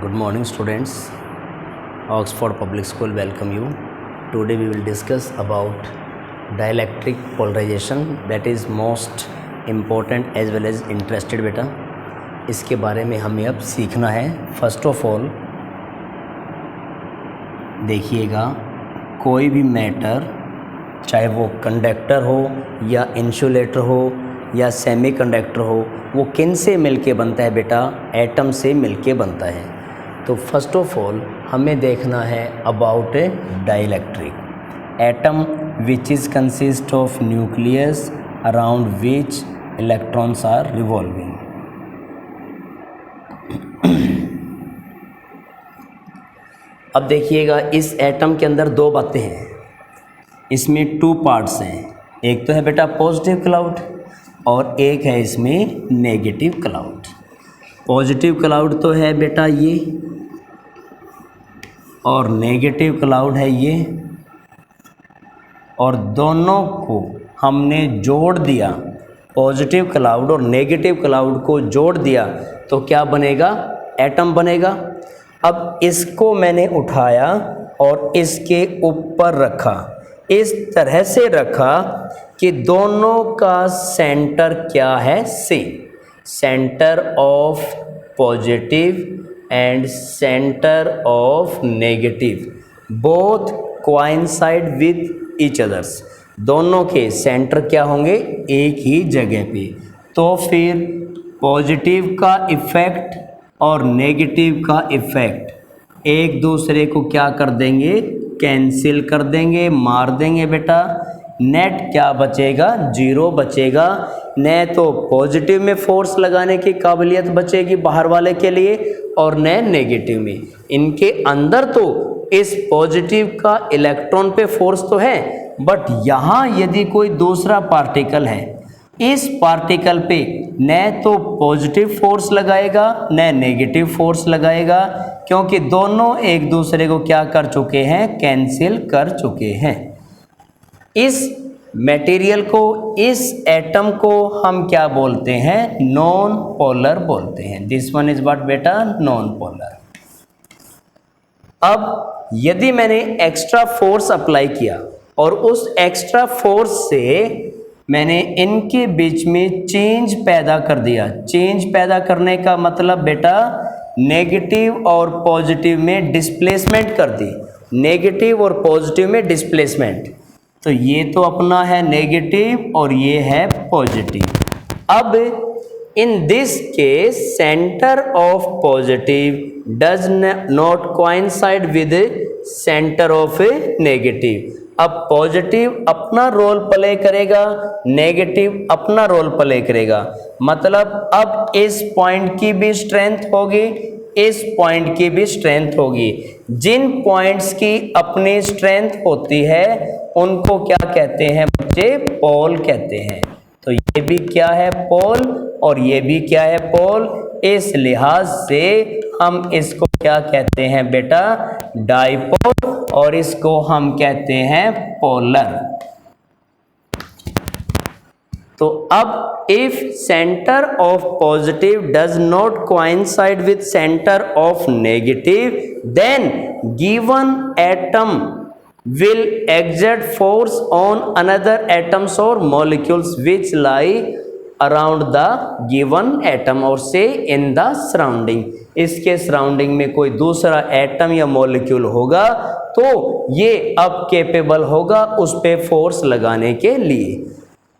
Good morning, students. Oxford Public School welcome you. Today we will discuss about dielectric polarization, that is most important as well as interested बेटा. इसके बारे में हमें अब सीखना है. फर्स्ट ऑफ ऑल देखिएगा, कोई भी मैटर चाहे वो कंडक्टर हो या इंसुलेटर हो या सेमीकंडक्टर हो, वो किन से मिलके बनता है बेटा? एटम से मिलके बनता है. तो फर्स्ट ऑफ ऑल हमें देखना है about a dielectric atom which is consist of nucleus around which electrons are revolving. अब देखिएगा, इस एटम के अंदर दो बातें हैं. इसमें टू पार्ट्स हैं. एक तो है बेटा पॉजिटिव क्लाउड और एक है इसमें नेगेटिव क्लाउड. पॉजिटिव क्लाउड तो है बेटा ये और नेगेटिव क्लाउड है ये, और दोनों को हमने जोड़ दिया. पॉजिटिव क्लाउड और नेगेटिव क्लाउड को जोड़ दिया तो क्या बनेगा? एटम बनेगा. अब इसको मैंने उठाया और इसके ऊपर रखा, इस तरह से रखा कि दोनों का सेंटर क्या है? Same. Centre of positive and centre of negative both coincide with each others. दोनों के सेंटर क्या होंगे? एक ही जगह पे. तो फिर पॉजिटिव का इफ़ेक्ट और नेगेटिव का इफ़ेक्ट एक दूसरे को क्या कर देंगे? कैंसिल कर देंगे, मार देंगे बेटा. नेट क्या बचेगा? जीरो बचेगा. न तो पॉजिटिव में फोर्स लगाने की काबिलियत बचेगी बाहर वाले के लिए और न नेगेटिव में. इनके अंदर तो इस पॉजिटिव का इलेक्ट्रॉन पे फोर्स तो है, बट यहाँ यदि कोई दूसरा पार्टिकल है, इस पार्टिकल पे न तो पॉजिटिव फोर्स लगाएगा न नेगेटिव फोर्स लगाएगा, क्योंकि दोनों एक दूसरे को क्या कर चुके हैं? कैंसिल कर चुके हैं. इस मटेरियल को, इस एटम को हम क्या बोलते हैं? नॉन पोलर बोलते हैं. दिस वन इज व्हाट बेटा? Non polar. अब यदि मैंने एक्स्ट्रा फोर्स अप्लाई किया और उस एक्स्ट्रा फोर्स से मैंने इनके बीच में चेंज पैदा कर दिया. चेंज पैदा करने का मतलब बेटा नेगेटिव और पॉजिटिव में डिस्प्लेसमेंट कर दी. नेगेटिव और पॉजिटिव में डिस्प्लेसमेंट. तो ये तो अपना है नेगेटिव और ये है पॉजिटिव. अब in this case centre of positive does not coincide with centre of negative. अब पॉजिटिव अपना रोल प्ले करेगा, नेगेटिव अपना रोल प्ले करेगा. मतलब अब इस पॉइंट की भी स्ट्रेंथ होगी, इस पॉइंट की भी स्ट्रेंथ होगी. जिन पॉइंट्स की अपनी स्ट्रेंथ होती है उनको क्या कहते हैं बच्चे? पोल कहते हैं. तो ये भी क्या है? पोल. और ये भी क्या है? पोल. इस लिहाज से हम इसको क्या कहते हैं बेटा? डाइपोल. और इसको हम कहते हैं पोलर. तो अब if centre of positive does not coincide with centre of negative, then given atom will exert force on another atoms or molecules which lie around the given atom or say in the surrounding. इसके surrounding में कोई दूसरा atom या molecule होगा तो ये अब capable होगा उस पे फोर्स लगाने के लिए.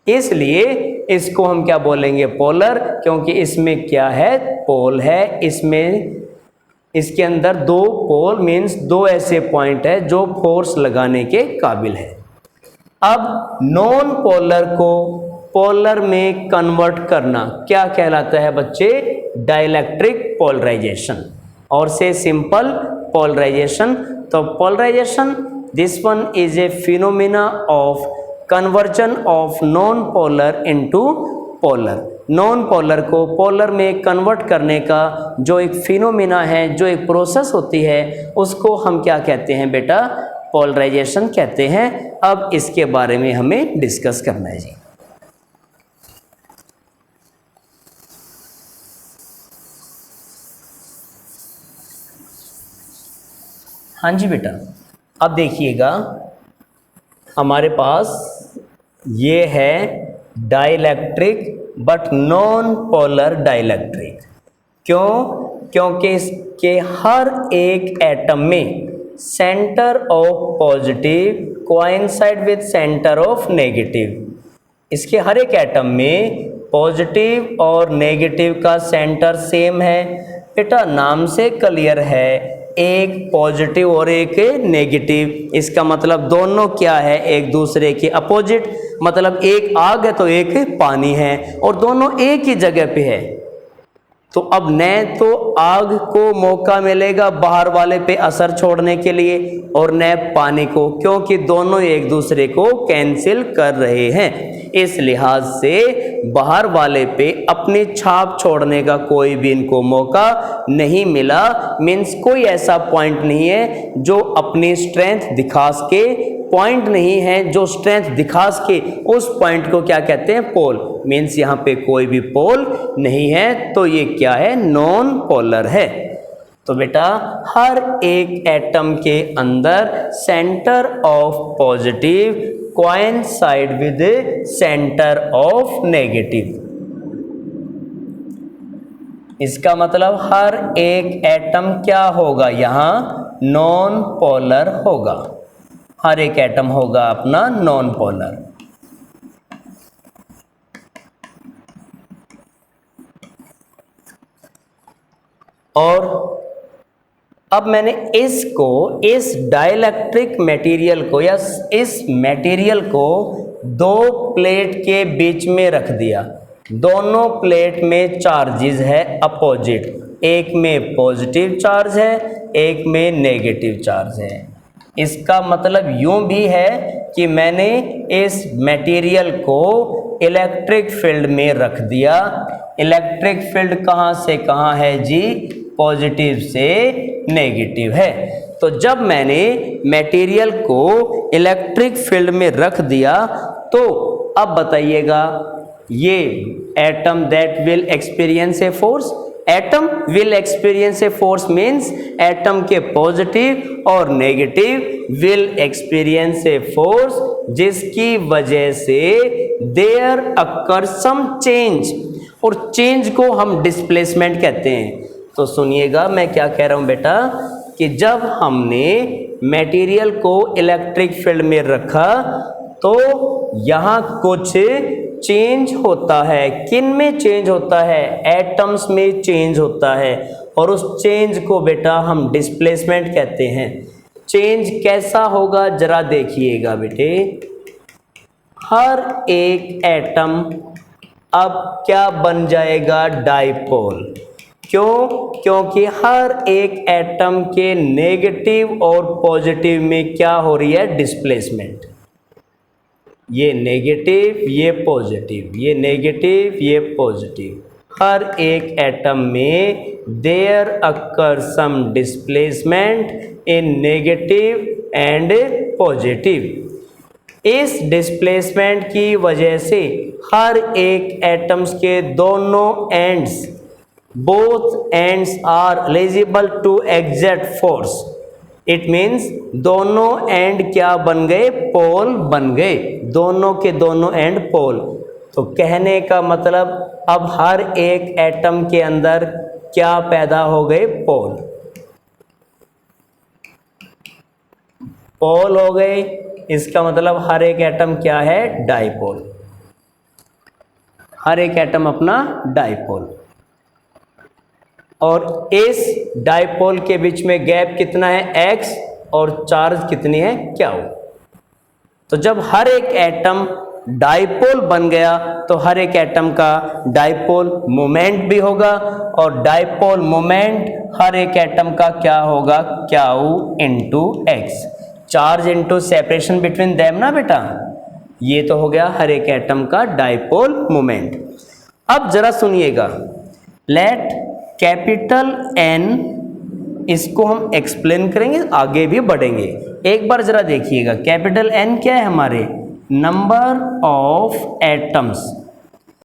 इसलिए इसको हम क्या बोलेंगे? पोलर. क्योंकि इसमें क्या है? पोल है. इसमें इसके अंदर दो पोल मीन्स दो ऐसे पॉइंट है जो फोर्स लगाने के काबिल है. अब नॉन पोलर को पोलर में कन्वर्ट करना क्या कहलाता है बच्चे? Dielectric polarization. और से सिंपल पोलराइजेशन. तो polarization, this one is a phenomena of conversion of non polar into polar. Non polar को पोलर में कन्वर्ट करने का जो एक फिनोमिना है, जो एक प्रोसेस होती है, उसको हम क्या कहते हैं बेटा? पोलराइजेशन कहते हैं. अब इसके बारे में हमें डिस्कस करना है जी. हाँ जी बेटा, अब देखिएगा हमारे पास ये है dielectric but non polar dielectric. क्यों? क्योंकि इसके हर एक एटम में centre of positive coincide with centre of negative. इसके हर एक एटम में पॉजिटिव और नेगेटिव का सेंटर सेम है। बेटा नाम से क्लियर है, एक पॉजिटिव और एक नेगेटिव, इसका मतलब दोनों क्या है, एक दूसरे के अपोजिट। मतलब एक आग है तो एक पानी है और दोनों एक ही जगह पे है। तो अब न तो आग को मौका मिलेगा बाहर वाले पे असर छोड़ने के लिए और न पानी को, क्योंकि दोनों एक दूसरे को कैंसिल कर रहे हैं। इस लिहाज से बाहर वाले पे अपनी छाप छोड़ने का कोई भी इनको मौका नहीं मिला। मीन्स कोई ऐसा पॉइंट नहीं है जो अपनी स्ट्रेंथ दिखा के, पॉइंट नहीं है जो स्ट्रेंथ दिखा के उस पॉइंट को क्या कहते हैं, पोल। मीन्स यहाँ पे कोई भी पोल नहीं है, तो ये क्या है, नॉन पोलर है। तो बेटा हर एक एटम के अंदर centre of positive coincide with centre of negative. इसका मतलब हर एक एटम क्या होगा, यहाँ नॉन पोलर होगा। हर एक एटम होगा अपना नॉन पोलर। और अब मैंने इसको, इस डाइलेक्ट्रिक मटेरियल को या इस मटेरियल को दो प्लेट के बीच में रख दिया। दोनों प्लेट में चार्जेस है अपोजिट, एक में पॉजिटिव चार्ज है, एक में नेगेटिव चार्ज है। इसका मतलब यूं भी है कि मैंने इस मटेरियल को इलेक्ट्रिक फील्ड में रख दिया। इलेक्ट्रिक फील्ड कहाँ से कहाँ है जी, पॉजिटिव से नेगेटिव है। तो जब मैंने मटेरियल को इलेक्ट्रिक फील्ड में रख दिया तो अब बताइएगा, ये atom that will experience a force, atom will experience a force means atom के पॉजिटिव और negative will experience a force, जिसकी वजह से देयर अकर सम चेंज, और चेंज को हम डिस्प्लेसमेंट कहते हैं। तो सुनिएगा मैं क्या कह रहा हूं बेटा, कि जब हमने मटेरियल को इलेक्ट्रिक फील्ड में रखा तो यहाँ कुछ चेंज होता है। किन में चेंज होता है, एटम्स में चेंज होता है, और उस चेंज को बेटा हम डिस्प्लेसमेंट कहते हैं। चेंज कैसा होगा जरा देखिएगा बेटे, हर एक एटम अब क्या बन जाएगा, डाइपोल। क्यों? क्योंकि हर एक एटम के नेगेटिव और पॉजिटिव में क्या हो रही है, डिस्प्लेसमेंट। ये नेगेटिव, ये पॉजिटिव, ये नेगेटिव, ये पॉजिटिव, हर एक एटम में there occur some displacement in negative and positive. इस डिस्प्लेसमेंट की वजह से हर एक एटम्स के दोनों ends, both ends are eligible to exert force. It means दोनों एंड क्या बन गए, पोल बन गए, दोनों के दोनों एंड पोल। तो कहने का मतलब अब हर एक एटम के अंदर क्या पैदा हो गए, पोल। पोल हो गए, इसका मतलब हर एक एटम क्या है, डाइपोल। हर एक एटम अपना डाइपोल। और इस डाइपोल के बीच में गैप कितना है, x, और चार्ज कितनी है, क्या। तो जब हर एक एटम डाइपोल बन गया तो हर एक एटम का डाइपोल मोमेंट भी होगा, और डाइपोल मोमेंट हर एक एटम का क्या होगा, Q into x, charge into separation between them ना बेटा। ये तो हो गया हर एक एटम का डाइपोल मोमेंट। अब जरा सुनिएगा, लेट कैपिटल N, इसको हम एक्सप्लेन करेंगे, आगे भी बढ़ेंगे। एक बार जरा देखिएगा, कैपिटल N क्या है हमारे, नंबर ऑफ एटम्स